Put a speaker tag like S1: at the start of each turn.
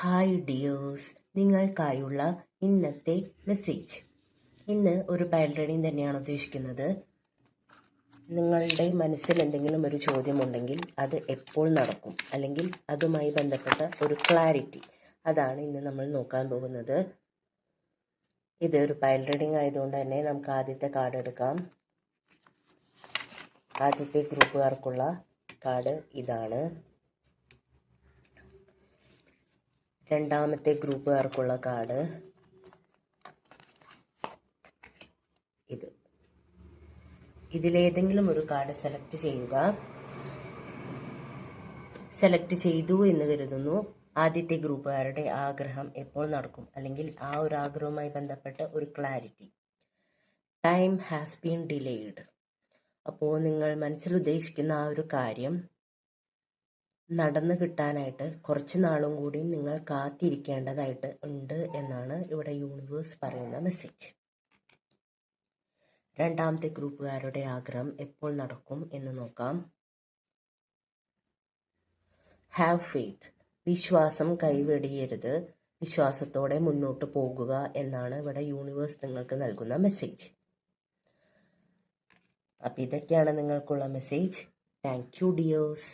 S1: Hi dears, നിങ്ങൾക്കായുള്ള ഇന്നത്തെ message. ഇന്ന് ഒരു പൈൽ റീഡിംഗ് തന്നെയാണ് ഉദ്ദേശിക്കുന്നത്. നിങ്ങളുടെ മനസ്സിൽ എന്തെങ്കിലും ഒരു ചോദ്യമുണ്ടെങ്കിൽ അത് എപ്പോൾ നടക്കും, അല്ലെങ്കിൽ അതുമായി ബന്ധപ്പെട്ട ഒരു ക്ലാരിറ്റി, അതാണ് ഇന്ന് നമ്മൾ നോക്കാൻ പോകുന്നത്. ഇത് ഒരു പൈൽ റീഡിംഗ് ആയതുകൊണ്ട് തന്നെ നമുക്ക് ആദ്യത്തെ കാർഡ് എടുക്കാം. ആദ്യത്തെ ഗ്രൂപ്പുകാർക്കുള്ള കാർഡ് ഇതാണ്. രണ്ടാമത്തെ ഗ്രൂപ്പുകാർക്കുള്ള കാർഡ് ഇത്. ഇതിലേതെങ്കിലും ഒരു കാർഡ് സെലക്ട് ചെയ്യുക. സെലക്ട് ചെയ്തു എന്ന് കരുതുന്നു. ആദ്യത്തെ ഗ്രൂപ്പുകാരുടെ ആഗ്രഹം എപ്പോൾ നടക്കും, അല്ലെങ്കിൽ ആ ഒരു ആഗ്രഹവുമായി ബന്ധപ്പെട്ട ഒരു clarity. Time has been delayed. അപ്പോൾ നിങ്ങൾ മനസ്സിൽ ഉദ്ദേശിക്കുന്ന ആ ഒരു കാര്യം നടന്നു കിട്ടാനായിട്ട് കുറച്ച് നാളും കൂടി നിങ്ങൾ കാത്തിരിക്കേണ്ടതായിട്ട് ഉണ്ട് എന്നാണ് ഇവിടെ യൂണിവേഴ്സ് പറയുന്ന മെസ്സേജ്. രണ്ടാമത്തെ ഗ്രൂപ്പുകാരുടെ ആഗ്രഹം എപ്പോൾ നടക്കും എന്ന് നോക്കാം. Have faith. വിശ്വാസം കൈവെടിയരുത്, വിശ്വാസത്തോടെ മുന്നോട്ട് പോകുക എന്നാണ് ഇവിടെ യൂണിവേഴ്സ് നിങ്ങൾക്ക് നൽകുന്ന മെസ്സേജ്. അപ്പം ഇതൊക്കെയാണ് നിങ്ങൾക്കുള്ള മെസ്സേജ്. Thank you dears.